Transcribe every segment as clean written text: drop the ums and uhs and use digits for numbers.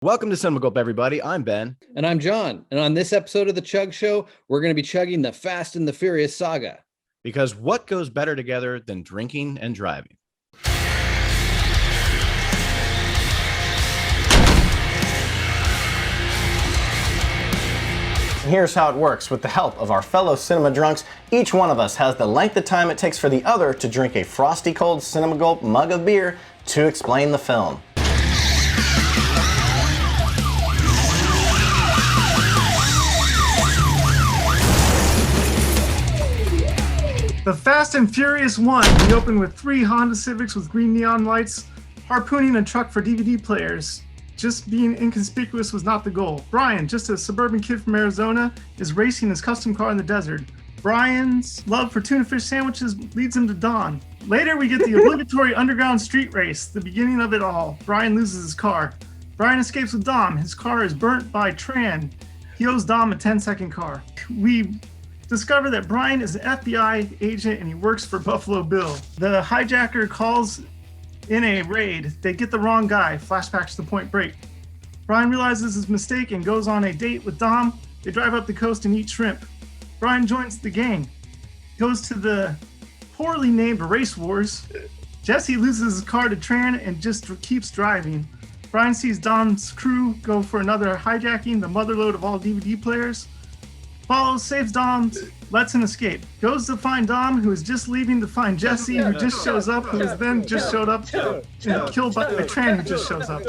Welcome to Cinema Gulp, everybody. I'm Ben. And I'm John. And on this episode of the Chug Show, we're going to be chugging the Fast and the Furious saga. Because what goes better together than drinking and driving? Here's how it works. With the help of our fellow cinema drunks, each one of us has the length of time it takes for the other to drink a frosty cold Cinema Gulp mug of beer to explain the film. The Fast and Furious 1, we opened with 3 Honda Civics with green neon lights, harpooning a truck for DVD players. Just being inconspicuous was not the goal. Brian, just a suburban kid from Arizona, is racing his custom car in the desert. Brian's love for tuna fish sandwiches leads him to dawn. Later, we get the obligatory underground street race, the beginning of it all. Brian loses his car. Brian escapes with Dom. His car is burnt by Tran. He owes Dom a 10-second car. We discover that Brian is an FBI agent and he works for Buffalo Bill. The hijacker calls in a raid. They get the wrong guy. Flashbacks to Point Break. Brian realizes his mistake and goes on a date with Dom. They drive up the coast and eat shrimp. Brian joins the gang. Goes to the poorly named Race Wars. Jesse loses his car to Tran and just keeps driving. Brian sees Dom's crew go for another hijacking, the motherlode of all DVD players. Follows, saves Dom, lets him escape. Goes to find Dom, who is just leaving to find Jesse, who just shows up, who is then just showed up and killed by Tran, who just shows up.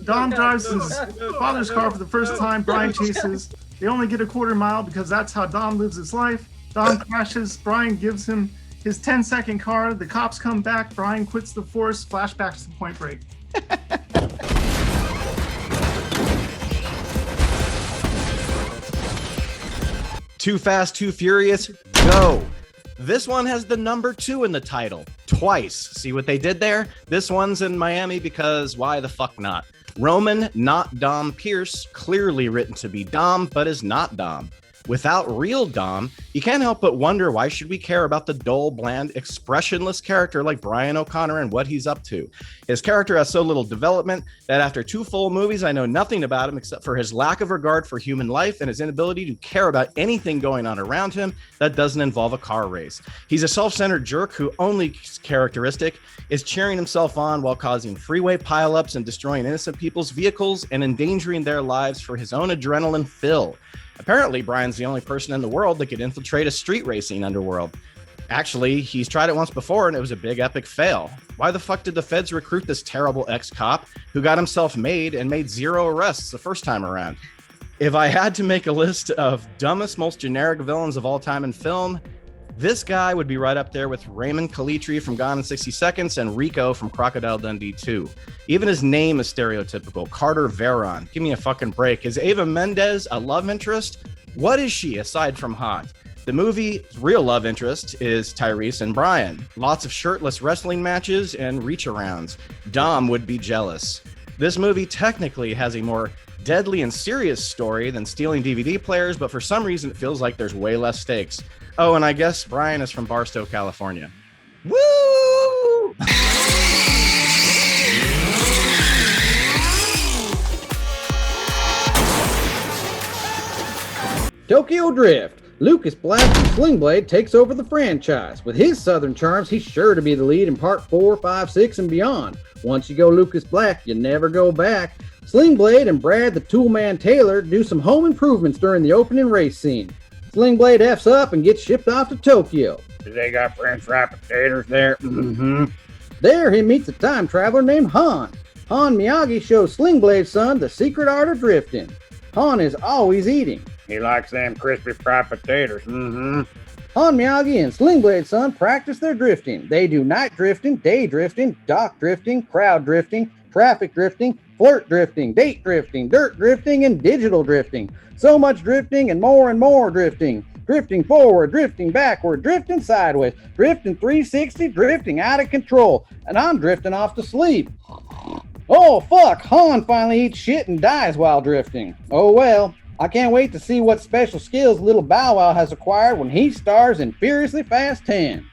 Dom drives his father's car for the first time. Brian chases. They only get a quarter mile because that's how Dom lives his life. Dom crashes. Brian gives him his 10-second car. The cops come back. Brian quits the force. Flashbacks to Point Break. Too Fast, Too Furious, go! This one has the number 2 in the title, twice. See what they did there? This one's in Miami because why the fuck not? Roman, not Dom Pierce, clearly written to be Dom, but is not Dom. Without real Dom, you can't help but wonder why should we care about the dull, bland, expressionless character like Brian O'Connor and what he's up to. His character has so little development that after 2 full movies, I know nothing about him except for his lack of regard for human life and his inability to care about anything going on around him that doesn't involve a car race. He's a self-centered jerk who only characteristic is cheering himself on while causing freeway pileups and destroying innocent people's vehicles and endangering their lives for his own adrenaline fill. Apparently, Brian's the only person in the world that could infiltrate a street racing underworld. Actually, he's tried it once before and it was a big epic fail. Why the fuck did the feds recruit this terrible ex-cop who got himself made and made 0 arrests the first time around? If I had to make a list of dumbest, most generic villains of all time in film, this guy would be right up there with Raymond Calitri from Gone in 60 Seconds and Rico from Crocodile Dundee 2. Even his name is stereotypical, Carter Veron. Give me a fucking break. Is Ava Mendez a love interest? What is she aside from hot? The movie's real love interest is Tyrese and Brian. Lots of shirtless wrestling matches and reach-arounds. Dom would be jealous. This movie technically has a more deadly and serious story than stealing DVD players, but for some reason it feels like there's way less stakes. Oh, and I guess Brian is from Barstow, California. Woo! Tokyo Drift. Lucas Black from Sling Blade takes over the franchise. With his southern charms, he's sure to be the lead in part 4, 5, 6, and beyond. Once you go Lucas Black, you never go back. Sling Blade and Brad the Toolman Taylor do some home improvements during the opening race scene. Sling Blade F's up and gets shipped off to Tokyo. They got French fry potatoes there. Mm-hmm. There he meets a time traveler named Han. Han Miyagi shows Sling Blade's son the secret art of drifting. Han is always eating. He likes them crispy fried potatoes. Mm-hmm. Han Miyagi and Sling Blade's son practice their drifting. They do night drifting, day drifting, dock drifting, crowd drifting, traffic drifting, flirt drifting, date drifting, dirt drifting, and digital drifting. So much drifting and more drifting. Drifting forward, drifting backward, drifting sideways, drifting 360, drifting out of control. And I'm drifting off to sleep. Oh fuck, Han finally eats shit and dies while drifting. Oh well, I can't wait to see what special skills little Bow Wow has acquired when he stars in Furiously Fast 10.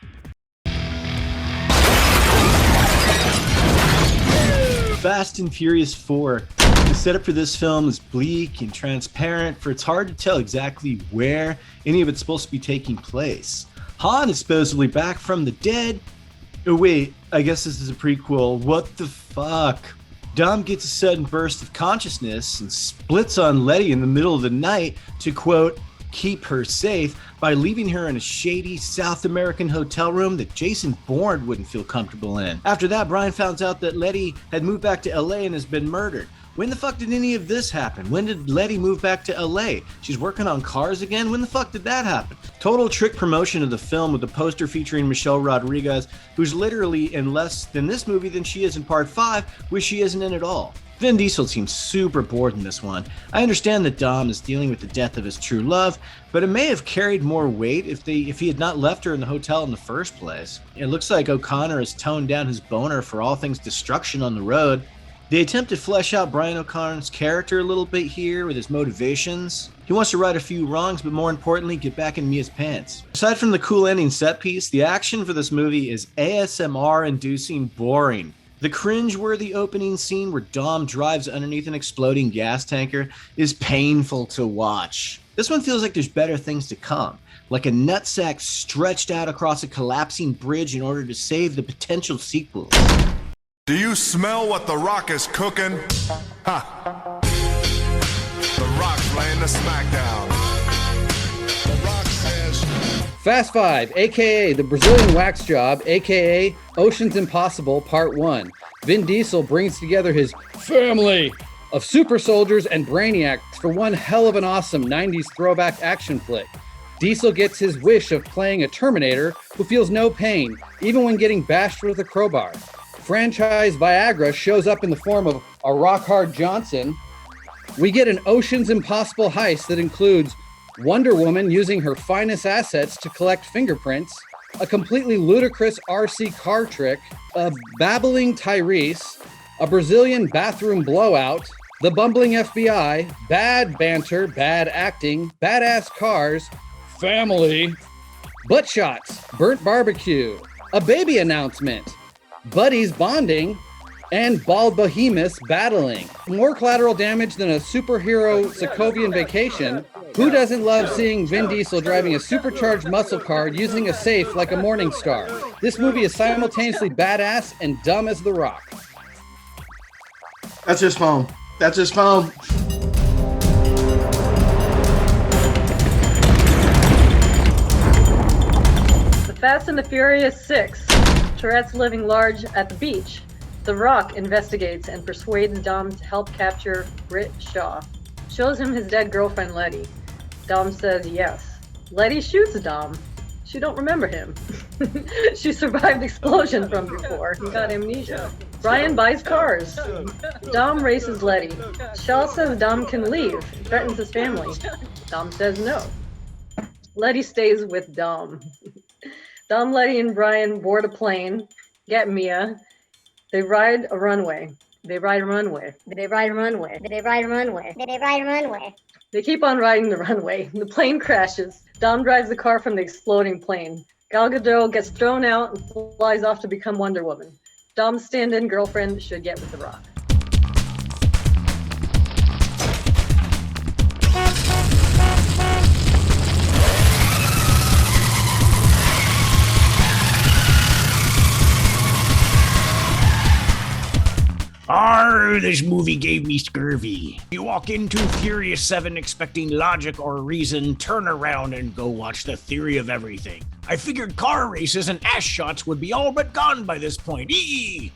Fast and Furious 4. The setup for this film is bleak and transparent, for it's hard to tell exactly where any of it's supposed to be taking place. Han is supposedly back from the dead. Oh wait, I guess this is a prequel. What the fuck? Dom gets a sudden burst of consciousness and splits on Letty in the middle of the night to, quote, keep her safe by leaving her in a shady South American hotel room that Jason Bourne wouldn't feel comfortable in. After that, Brian finds out that Letty had moved back to LA and has been murdered. When the fuck did any of this happen? When did Letty move back to LA? She's working on cars again? When the fuck did that happen? Total trick promotion of the film with the poster featuring Michelle Rodriguez, who's literally in less than this movie than she is in part 5, which she isn't in at all. Vin Diesel seems super bored in this one. I understand that Dom is dealing with the death of his true love, but it may have carried more weight if he had not left her in the hotel in the first place. It looks like O'Connor has toned down his boner for all things destruction on the road. They attempt to flesh out Brian O'Connor's character a little bit here with his motivations. He wants to right a few wrongs, but more importantly, get back in Mia's pants. Aside from the cool ending set piece, the action for this movie is ASMR-inducing boring. The cringe-worthy opening scene where Dom drives underneath an exploding gas tanker is painful to watch. This one feels like there's better things to come, like a nutsack stretched out across a collapsing bridge in order to save the potential sequels. Do you smell what The Rock is cooking? Ha! The Rock's laying the smackdown. The Rock says... Fast Five, aka The Brazilian Wax Job, aka Ocean's Impossible Part 1. Vin Diesel brings together his family of super soldiers and brainiacs for one hell of an awesome 90s throwback action flick. Diesel gets his wish of playing a Terminator who feels no pain, even when getting bashed with a crowbar. Franchise Viagra shows up in the form of a rock-hard Johnson. We get an Ocean's Impossible heist that includes Wonder Woman using her finest assets to collect fingerprints, a completely ludicrous RC car trick, a babbling Tyrese, a Brazilian bathroom blowout, the bumbling FBI, bad banter, bad acting, badass cars, family, butt shots, burnt barbecue, a baby announcement, buddies bonding, and bald behemoths battling. More collateral damage than a superhero Sokovian vacation. Who doesn't love seeing Vin Diesel driving a supercharged muscle car using a safe like a Morning Star? This movie is simultaneously badass and dumb as The Rock. That's his phone. That's his phone. The Fast and the Furious 6. Tourette's living large at the beach. The Rock investigates and persuades Dom to help capture Britt Shaw. Shows him his dead girlfriend Letty. Dom says yes. Letty shoots Dom. She don't remember him. She survived the explosion from before. He got amnesia. Brian buys cars. Dom races Letty. Shaw says Dom can leave, threatens his family. Dom says no. Letty stays with Dom. Dom, Letty, and Brian board a plane, get Mia. They ride a runway. They ride a runway. They ride a runway. They ride a runway. They ride a runway. They keep on riding the runway. The plane crashes. Dom drives the car from the exploding plane. Gal Gadot gets thrown out and flies off to become Wonder Woman. Dom's stand-in girlfriend should get with The Rock. Arr, this movie gave me scurvy. You walk into Furious 7 expecting logic or reason, turn around and go watch The Theory of Everything. I figured car races and ass shots would be all but gone by this point.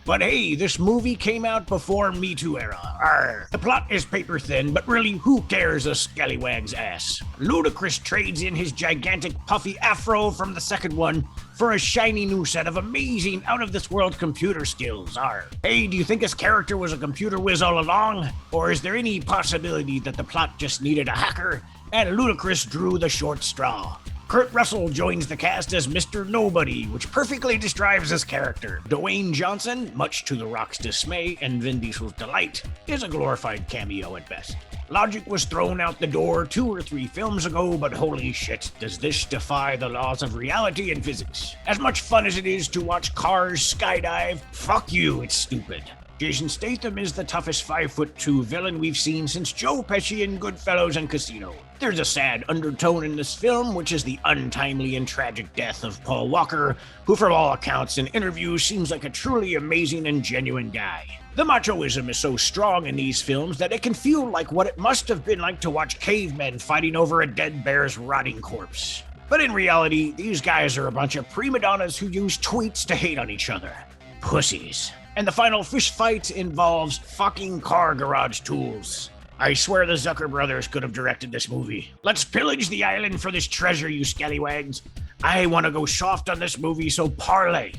But hey, this movie came out before Me Too era. Arr. The plot is paper thin, but really who cares a scallywag's ass? Ludacris trades in his gigantic puffy afro from the second one for a shiny new set of amazing out-of-this-world computer skills. Arr. Hey, do you think his character was a computer whiz all along? Or is there any possibility that the plot just needed a hacker and Ludacris drew the short straw? Kurt Russell joins the cast as Mr. Nobody, which perfectly describes his character. Dwayne Johnson, much to The Rock's dismay and Vin Diesel's delight, is a glorified cameo at best. Logic was thrown out the door 2 or 3 films ago, but holy shit, does this defy the laws of reality and physics. As much fun as it is to watch cars skydive, fuck you, it's stupid. Jason Statham is the toughest 5'2" villain we've seen since Joe Pesci in Goodfellas and Casino. There's a sad undertone in this film, which is the untimely and tragic death of Paul Walker, who from all accounts and interviews seems like a truly amazing and genuine guy. The machoism is so strong in these films that it can feel like what it must have been like to watch cavemen fighting over a dead bear's rotting corpse. But in reality, these guys are a bunch of prima donnas who use tweets to hate on each other. Pussies. And the final fish fight involves fucking car garage tools. I swear the Zucker brothers could have directed this movie. Let's pillage the island for this treasure, you scallywags. I want to go soft on this movie, so parlay.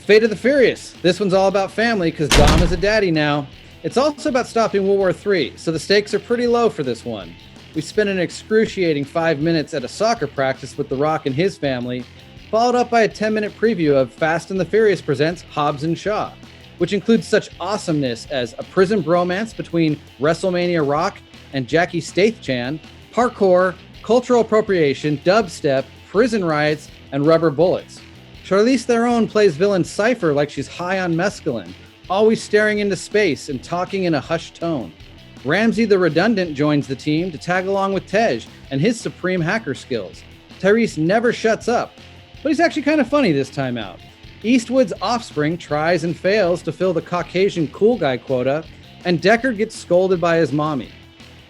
Fate of the Furious. This one's all about family because Dom is a daddy now. It's also about stopping World War III, so the stakes are pretty low for this one. We spent an excruciating 5 minutes at a soccer practice with The Rock and his family, followed up by a 10-minute preview of Fast and the Furious presents Hobbs and Shaw, which includes such awesomeness as a prison bromance between WrestleMania Rock and Jackie Statham, parkour, cultural appropriation, dubstep, prison riots, and rubber bullets. Charlize Theron plays villain Cypher like she's high on mescaline, always staring into space and talking in a hushed tone. Ramsey the Redundant joins the team to tag along with Tej and his supreme hacker skills. Tyrese never shuts up, but he's actually kind of funny this time out. Eastwood's offspring tries and fails to fill the Caucasian cool guy quota, and Deckard gets scolded by his mommy.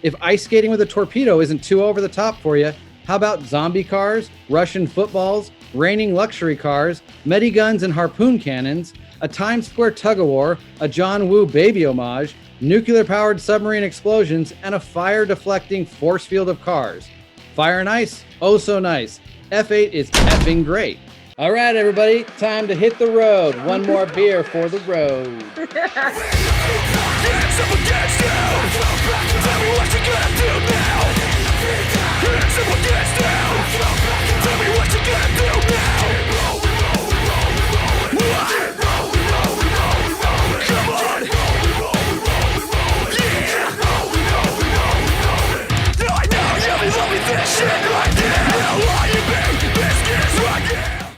If ice skating with a torpedo isn't too over the top for you, how about zombie cars, Russian footballs, raining luxury cars, mediguns and harpoon cannons, a Times Square tug-of-war, a John Woo baby homage, nuclear-powered submarine explosions, and a fire-deflecting force field of cars. Fire and ice? Oh so nice. F8 is effing great. All right, everybody, time to hit the road. One more beer for the road. Hands up against you. Tell me what you gonna do now. Hands up against you.